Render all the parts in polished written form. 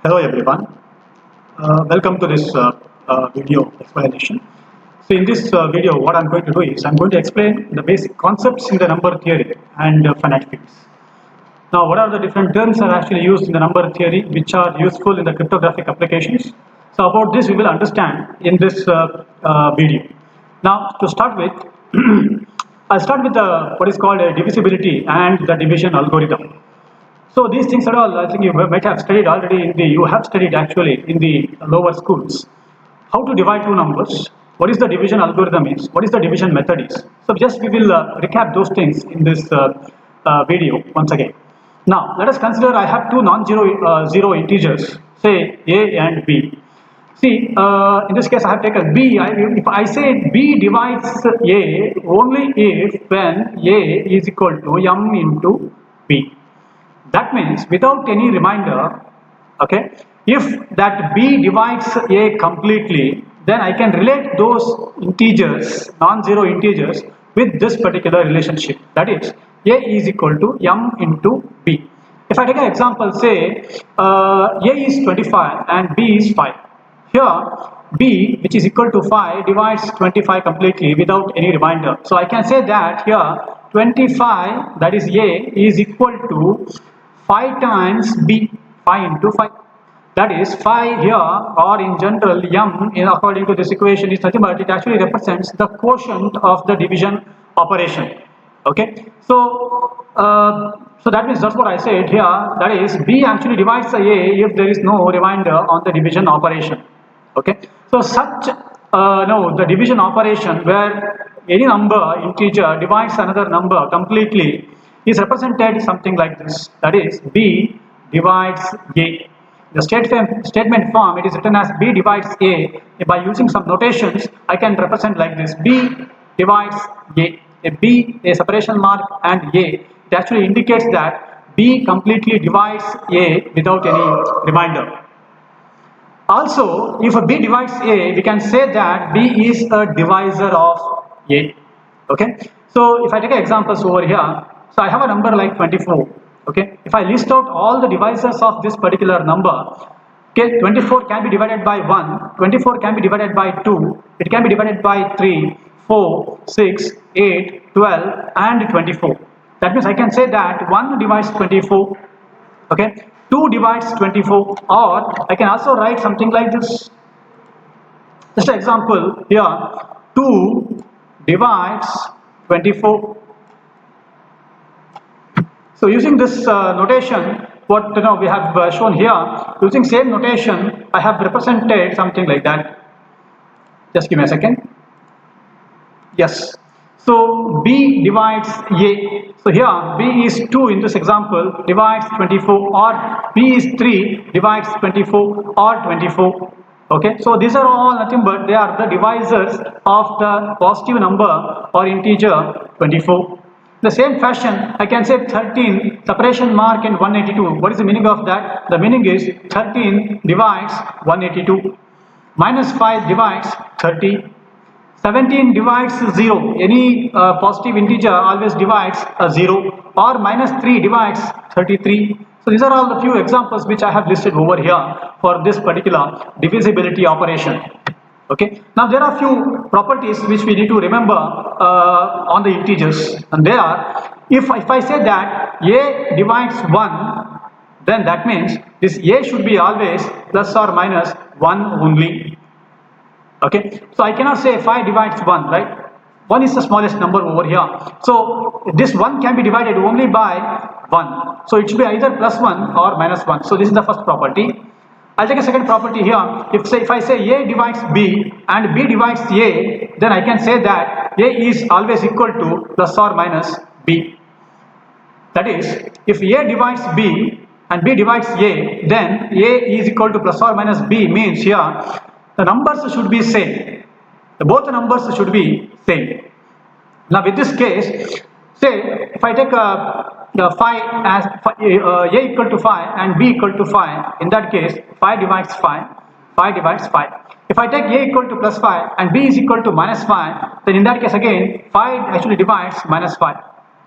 Hello everyone, welcome to this video explanation. So in this video what I'm going to do is I'm going to explain the basic concepts in the number theory and finite fields. Now what are the different terms are actually used in the number theory which are useful in the cryptographic applications. So about this we will understand in this video. Now to start with, I'll start with what is called a divisibility and the division algorithm. So these things are all, I think you might have studied already you have studied actually in the lower schools. How to divide two numbers, what is the division algorithm is, what is the division method is. So just we will recap those things in this video once again. Now let us consider I have two non-zero zero integers, say a and b. See, in this case I have taken b. If I say b divides a only if when a is equal to m into b. That means without any reminder, okay, if that b divides a completely, then I can relate those integers, non-zero integers, with this particular relationship. That is, a is equal to m into b. If I take an example, say a is 25 and b is 5. Here, b, which is equal to 5, divides 25 completely without any reminder. So I can say that here 25, that is a, is equal to 5 times b, 5 into 5. That is 5 here, or in general m according to this equation is nothing but it actually represents the quotient of the division operation. Okay, so that means that's what I said here, that is b actually divides a if there is no reminder on the division operation. Okay, so such the division operation where any number integer divides another number completely is represented something like this, that is b divides a. The statement form, it is written as b divides a. By using some notations I can represent like this: b divides a b, a separation mark, and a, it actually indicates that b completely divides a without any reminder. Also, if a b divides a, we can say that b is a divisor of a. Okay, so if I take examples over here, so I have a number like 24. Okay, if I list out all the divisors of this particular number, okay, 24 can be divided by 1, 24 can be divided by 2, it can be divided by 3, 4, 6, 8, 12, and 24. That means I can say that 1 divides 24. Okay, 2 divides 24, or I can also write something like this. Just an example here, 2 divides 24. So using this notation, what we have shown here, using same notation I have represented something like that. Just give me a second. Yes, so b divides a. So here b is 2 in this example, divides 24, or b is 3, divides 24, or 24. Okay, so these are all nothing but they are the divisors of the positive number or integer 24. The same fashion I can say 13, separation mark, and 182. What is the meaning of that? The meaning is 13 divides 182, minus 5 divides 30. 17 divides 0, any positive integer always divides a 0, or minus 3 divides 33. So these are all the few examples which I have listed over here for this particular divisibility operation. Okay, now there are few properties which we need to remember on the integers, and they are, if I say that a divides 1, then that means this a should be always plus or minus 1 only. Okay, so I cannot say 5 divides 1, right? 1 is the smallest number over here. So this 1 can be divided only by 1. So it should be either plus 1 or minus 1. So this is the first property. I'll take a second property here. If I say a divides b and b divides a, then I can say that a is always equal to plus or minus b. That is, if a divides b and b divides a, then a is equal to plus or minus b means here the numbers should be same. Both the numbers should be same. Now with this case, say if I take the 5 as a equal to 5 and b equal to 5, in that case 5 divides 5, 5 divides 5. If I take a equal to plus 5 and b is equal to minus 5, then in that case again 5 actually divides minus 5.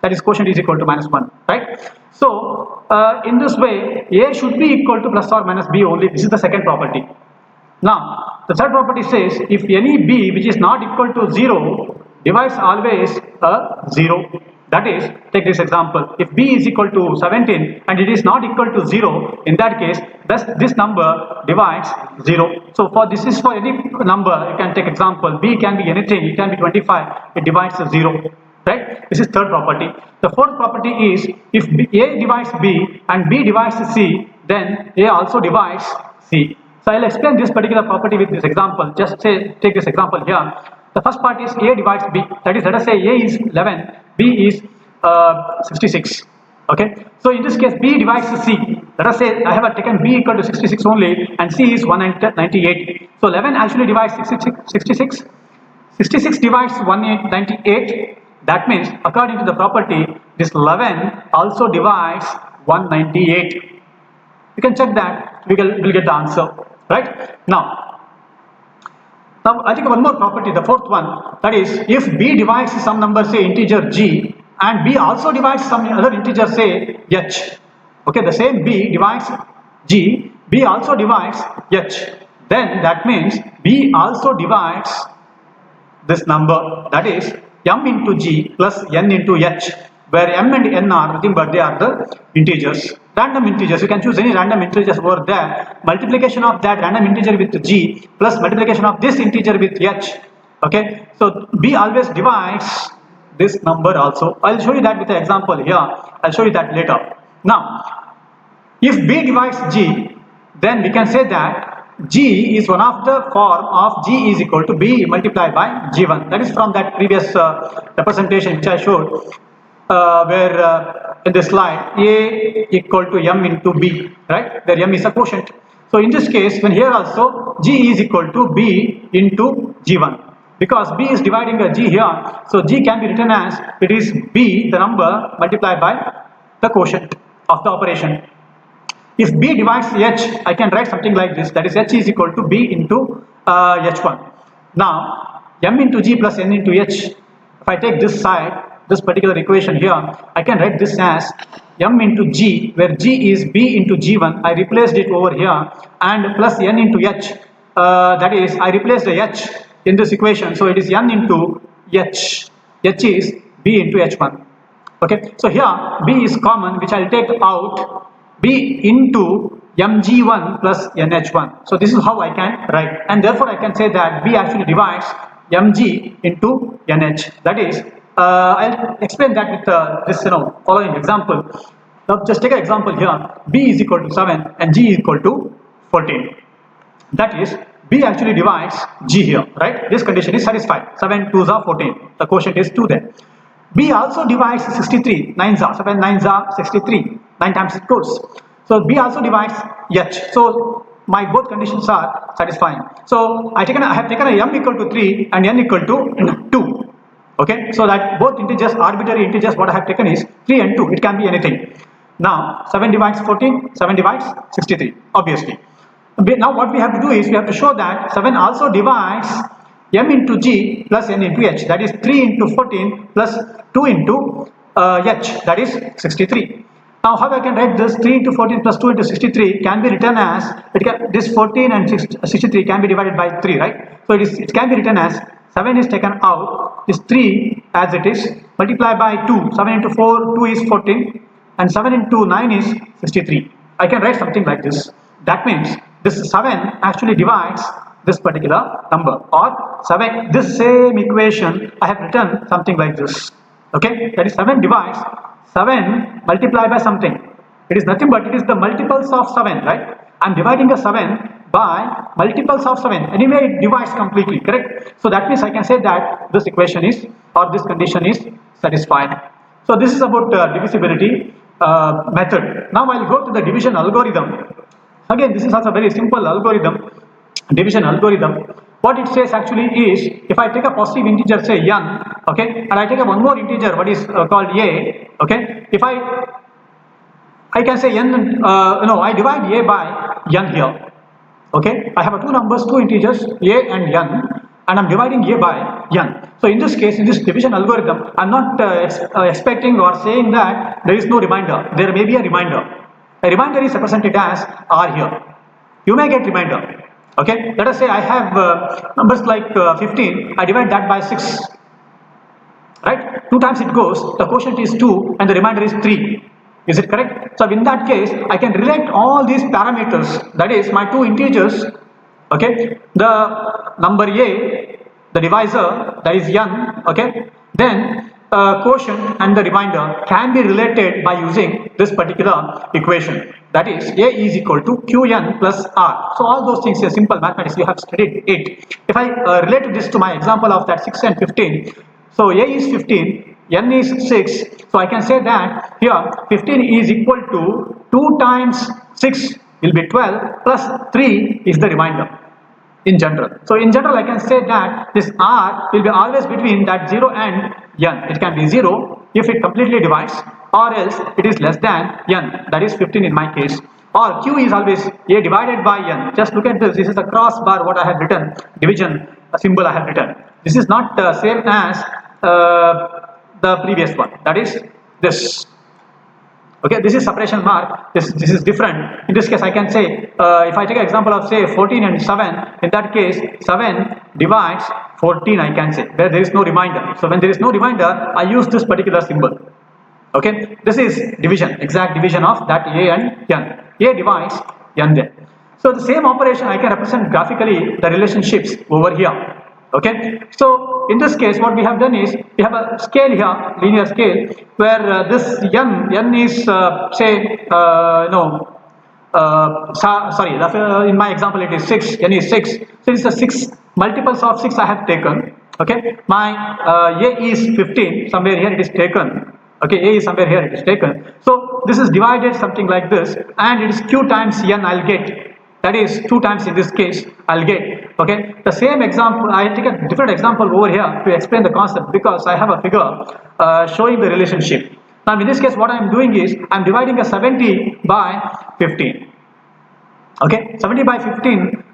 that is quotient is equal to -1, right? So in this way, A should be equal to plus or minus B only. This is the second property. Now the third property says if any B which is not equal to 0 divides always a 0. That is, take this example, if B is equal to 17 and it is not equal to 0, in that case thus this number divides 0. So for this is for any number, you can take example, B can be anything, it can be 25, it divides 0, right? This is third property. The fourth property is if A divides B and B divides C, then A also divides C. So I'll explain this particular property with this example. Just say, take this example here. The first part is A divides B. That is, let us say A is 11, B is 66. Okay. So in this case, B divides C. Let us say I have taken B equal to 66 only, and C is 198. So 11 actually divides 66. 66 divides 198. That means, according to the property, this 11 also divides 198. You can check that. We will get the answer. Right? Now I think one more property, the fourth one, that is if B divides some number, say integer G, and B also divides some other integer, say H. Okay, the same B divides G, B also divides H. Then that means B also divides this number, that is M into G plus N into H, where M and N are nothing but they are the integers. Random integers, you can choose any random integers over there. Multiplication of that random integer with G plus multiplication of this integer with H. Okay, so B always divides this number also. I'll show you that with an example here. I'll show you that later. Now, if B divides G, then we can say that G is one of the form of G is equal to B multiplied by G1. That is from that previous representation which I showed. Where in this slide A equal to M into B, right, where M is a quotient. So in this case, when here also G is equal to B into G1, because B is dividing a G here, so G can be written as it is B, the number, multiplied by the quotient of the operation. If B divides H, I can write something like this, that is H is equal to B into H1. Now M into G plus N into H, if I take this side, this particular equation here, I can write this as M into G, where G is B into G1. I replaced it over here, and plus N into H, that is I replaced the H in this equation, so it is N into H. H is B into H1. Okay, so here B is common, which I'll take out, B into mg1 plus nh1. So this is how I can write, and therefore I can say that B actually divides mg into nh. That is, I'll explain that with this following example. Now just take an example here. B is equal to 7 and G is equal to 14. That is, B actually divides G here, right? This condition is satisfied. 7 2s are 14. The quotient is 2 there. B also divides 63. 9s are 7 9s are 63. 9 times it goes. So B also divides H. So my both conditions are satisfying. So I have taken a M equal to 3 and N equal to 2. Okay, so that both integers, arbitrary integers, what I have taken is 3 and 2. It can be anything. Now 7 divides 14, 7 divides 63, obviously. Now what we have to do is we have to show that 7 also divides M into G plus N into H, that is 3 into 14 plus 2 into H, that is 63. Now how I can write this? 3 into 14 plus 2 into 63 can be written as, this 14 and 63 can be divided by 3, right? So it can be written as 7 is taken out, this 3 as it is, multiplied by 2, 7 into 4, 2 is 14, and 7 into 9 is 63. I can write something like this. That means this 7 actually divides this particular number, or 7, this same equation I have written something like this. Okay, that is 7 divides 7 multiplied by something. It is nothing but it is the multiples of 7, right? I am dividing a 7 by multiples of 7. Anyway, it divides completely, correct? So that means I can say that this equation is, or this condition is satisfied. So this is about divisibility method. Now I'll go to the division algorithm. Again, this is also a very simple algorithm, division algorithm. What it says actually is, if I take a positive integer, say n, okay, and I take a one more integer, what is called a, okay, if I can say n, I divide a by n here, okay, I have two numbers, two integers, a and n, and I'm dividing A by n. So in this case, in this division algorithm, I'm not expecting or saying that there is no remainder. There may be a remainder. A remainder is represented as R here. You may get remainder. Okay, let us say I have numbers like 15. I divide that by 6. Right? 2 times it goes. The quotient is 2, and the remainder is 3. Is it correct? So in that case, I can relate all these parameters. That is my two integers. Okay, the number A, the divisor, that is n, okay, then quotient and the remainder can be related by using this particular equation, that is A is equal to Qn plus R. So all those things are simple mathematics, you have studied it. If I relate this to my example of that 6 and 15, so A is 15, n is 6, so I can say that here 15 is equal to 2 times 6 will be 12 plus 3 is the remainder in general. So in general I can say that this R will be always between that 0 and n. It can be 0 if it completely divides, or else it is less than n, that is 15 in my case. Or Q is always A divided by n. Just look at this, this is the cross bar what I have written, division symbol I have written. This is not same as the previous one, that is this. Okay, this is separation mark, this is different. In this case I can say, if I take an example of say 14 and 7, in that case 7 divides 14 I can say, where there is no remainder. So when there is no remainder, I use this particular symbol. Okay, this is division, exact division of that A and n. A divides n there. So the same operation I can represent graphically the relationships over here. Okay, so in this case what we have done is we have a scale here, linear scale, where this n is say sorry, in my example it is 6, n is 6, so it's the 6 multiples of 6 I have taken. Okay, my A is 15, somewhere here it is taken. Okay, A is somewhere here it is taken. So this is divided something like this, and it is Q times n I'll get. That is 2 times in this case I'll get. Okay, the same example, I take a different example over here to explain the concept, because I have a figure showing the relationship. Now in this case what I am doing is I am dividing a 70 by 15. Okay, 70 by 15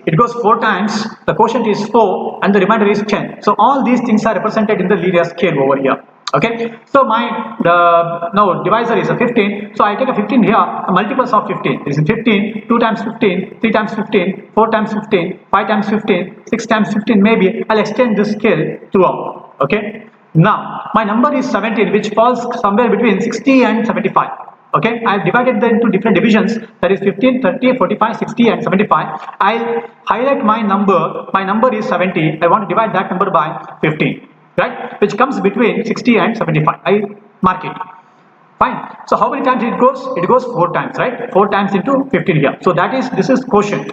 it goes 4 times, the quotient is 4 and the remainder is 10. So all these things are represented in the linear scale over here. Okay, so my now divisor is a 15, so I take a 15 here, a multiples of 15. This is 15, 2 times 15, 3 times 15, 4 times 15, 5 times 15, 6 times 15 maybe. I'll extend this scale throughout. Okay, now my number is 17, which falls somewhere between 60 and 75. Okay, I have divided them into different divisions, that is 15, 30, 45, 60 and 75. I'll highlight my number is 70, I want to divide that number by 15. Right, which comes between 60 and 75. I mark it. Fine. So how many times it goes? It goes 4 times, right? 4 times into 15 here. So that is, this is quotient.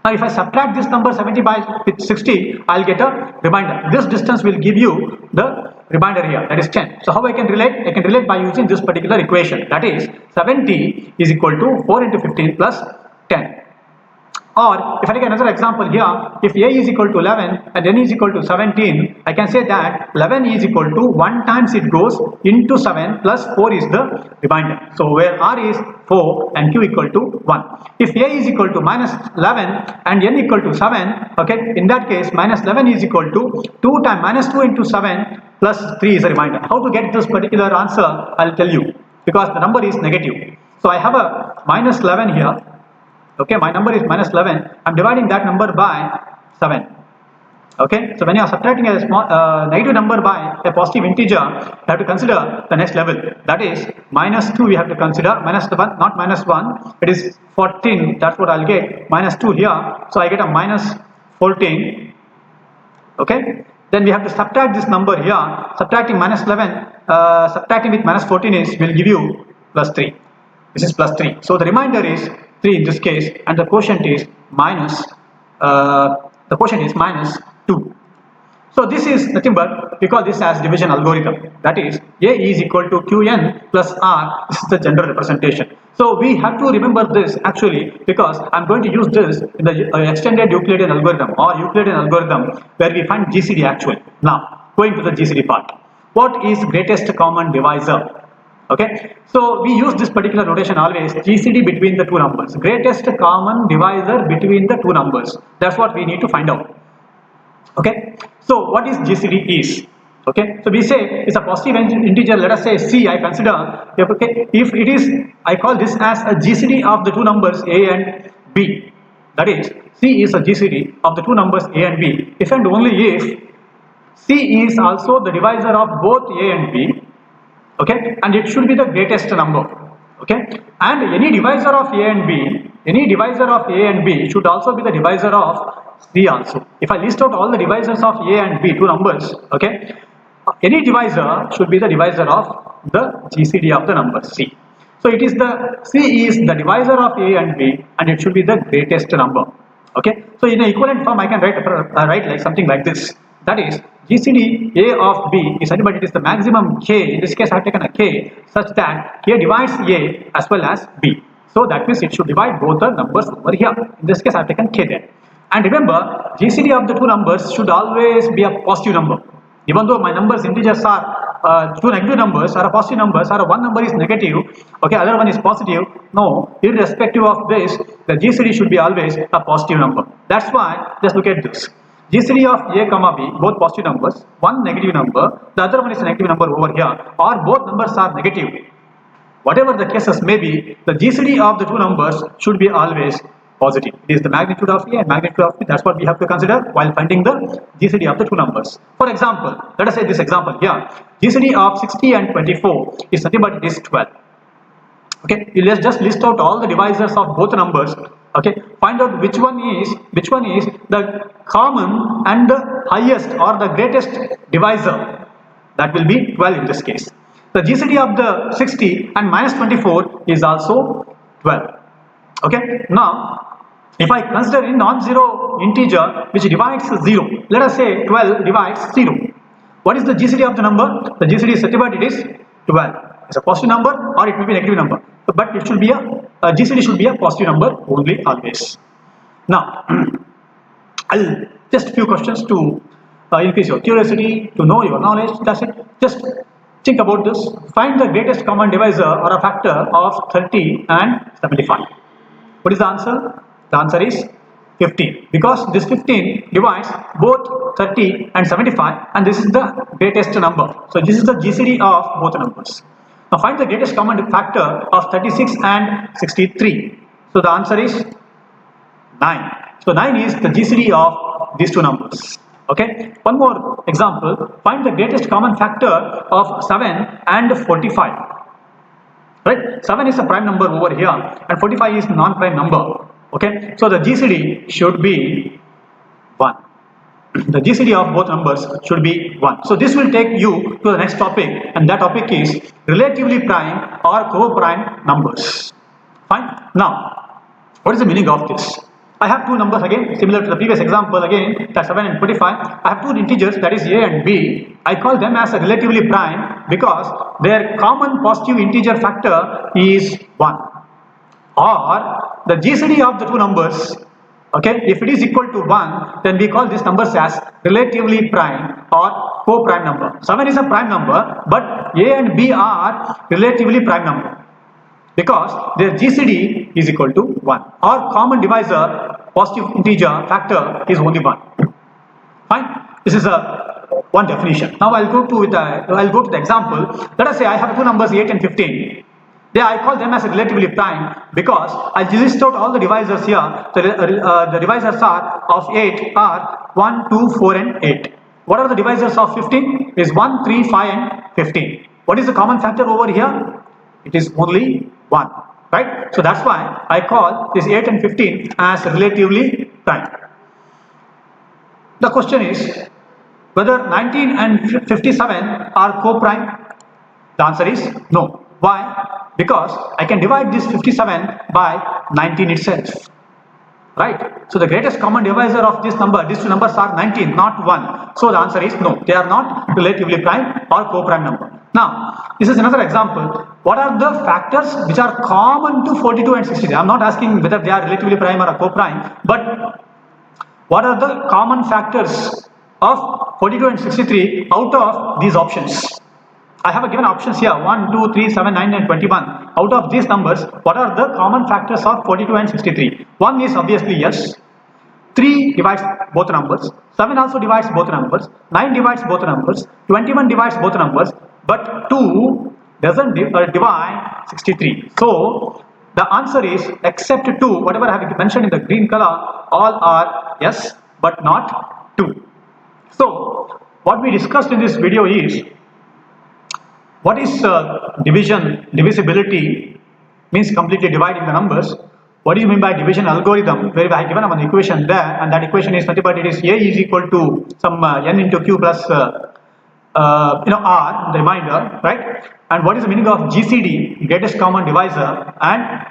Now if I subtract this number 70 by 60, I'll get a remainder. This distance will give you the remainder here, that is 10. So how I can relate? I can relate by using this particular equation. That is 70 is equal to 4 into 15 plus 10. Or if I take another example here, if A is equal to 11 and n is equal to 17, I can say that 11 is equal to 1 times it goes into 7 plus 4 is the remainder. So where R is 4 and Q equal to 1. If A is equal to minus 11 and n equal to 7, okay, in that case minus 11 is equal to 2 times minus 2 into 7 plus 3 is a remainder. How to get this particular answer, I'll tell you, because the number is negative. So I have a minus 11 here. Okay, my number is minus 11. I'm dividing that number by 7. Okay, so when you are subtracting a small negative number by a positive integer, you have to consider the next level. That is minus 2. We have to consider minus 1, not minus 1. It is 14. That's what I'll get. Minus 2 here. So I get a minus 14. Okay. Then we have to subtract this number here. Subtracting minus 11, subtracting with minus 14 is will give you plus 3. This is plus 3. So the remainder is 3 in this case, and the quotient is minus 2. So this is nothing but, we call this as division algorithm. That is A is equal to Qn plus R. This is the general representation. So we have to remember this actually, because I'm going to use this in the extended Euclidean algorithm or Euclidean algorithm, where we find GCD actually. Now going to the GCD part. What is greatest common divisor? Okay, so we use this particular notation always, GCD between the two numbers, greatest common divisor between the two numbers. That's what we need to find out. Okay, so what is GCD is? Okay, so we say it's a positive integer. Let us say C. I consider, okay, if it is, I call this as a GCD of the two numbers A and B. That is, C is a GCD of the two numbers A and B. If and only if C is also the divisor of both A and B, okay, and it should be the greatest number, okay, and any divisor of A and B, any divisor of A and B should also be the divisor of C also. If I list out all the divisors of A and B, two numbers, okay, any divisor should be the divisor of the GCD of the number C. So it is the C is the divisor of A and B, and it should be the greatest number. Okay, so in an equivalent form, I can write like something like this. That is, GCD A of B is nothing but it is the maximum K. In this case, I have taken a K such that K divides A as well as B. So that means it should divide both the numbers over here. In this case, I have taken K there. And remember, GCD of the two numbers should always be a positive number. Even though my numbers integers are two negative numbers or a positive numbers or one number is negative, okay, other one is positive, no, irrespective of this, the GCD should be always a positive number. That's why, just look at this. GCD of A comma B, both positive numbers, one negative number, the other one is a negative number over here, or both numbers are negative. Whatever the cases may be, the GCD of the two numbers should be always positive. It is the magnitude of A and magnitude of B. That's what we have to consider while finding the GCD of the two numbers. For example, let us say this example here. GCD of 60 and 24 is nothing but it is 12. Okay, let's just list out all the divisors of both numbers. Okay, find out which one is the common and the highest or the greatest divisor. That will be 12 in this case. The GCD of the 60 and minus 24 is also 12. Okay, now if I consider a non-zero integer which divides 0, let us say 12 divides 0. What is the GCD of the number? The GCD is nothing but it is 12. It's a positive number or it may be a negative number, but it should be a GCD should be a positive number only always. Now I'll just few questions to increase your curiosity, to know your knowledge. That's it. Just think about this. Find the greatest common divisor or a factor of 30 and 75. What is the answer? The answer is 15, because this 15 divides both 30 and 75, and this is the greatest number. So this is the GCD of both numbers. Now find the greatest common factor of 36 and 63. So the answer is 9. So 9 is the GCD of these two numbers. Okay. One more example. Find the greatest common factor of 7 and 45. Right? 7 is a prime number over here, and 45 is non-prime number. Okay. So the GCD should be 1. The GCD of both numbers should be 1. So this will take you to the next topic, and that topic is relatively prime or co-prime numbers. Fine. Now, what is the meaning of this? I have two numbers again, similar to the previous example again, that's 7 and 45. I have two integers, that is A and B. I call them as a relatively prime because their common positive integer factor is 1. Or the GCD of the two numbers, okay, if it is equal to 1, then we call these numbers as relatively prime or co-prime number. 7 is a prime number, but A and B are relatively prime number, because their GCD is equal to 1, or common divisor positive integer factor is only 1. Fine. This is a one definition. Now I'll go to the example. Let us say I have two numbers 8 and 15. I call them as relatively prime because I list out all the divisors here. The divisors of 8 are 1, 2, 4 and 8. What are the divisors of 15? Is 1, 3, 5 and 15. What is the common factor over here? It is only 1, right? So that's why I call this 8 and 15 as relatively prime. The question is whether 19 and 57 are co-prime. The answer is no. Why? Because I can divide this 57 by 19 itself, right? So the greatest common divisor of this number, these two numbers are 19, not 1. So the answer is no, they are not relatively prime or co-prime number. Now, this is another example. What are the factors which are common to 42 and 63? I am not asking whether they are relatively prime or a co-prime, but what are the common factors of 42 and 63 out of these options? I have given options here 1, 2, 3, 7, 9 and 21. Out of these numbers, what are the common factors of 42 and 63? One is obviously yes. 3 divides both numbers, 7 also divides both numbers, 9 divides both numbers, 21 divides both numbers, but 2 doesn't divide 63. So the answer is except 2, whatever I have mentioned in the green color, all are yes, but not 2. So what we discussed in this video is what is division, divisibility, means completely dividing the numbers. What do you mean by division algorithm, where I have given an equation there, and that equation is nothing but it is A is equal to some n into q plus r, the remainder, right? And what is the meaning of GCD, greatest common divisor, and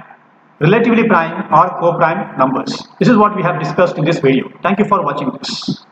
relatively prime or co-prime numbers. This is what we have discussed in this video. Thank you for watching this.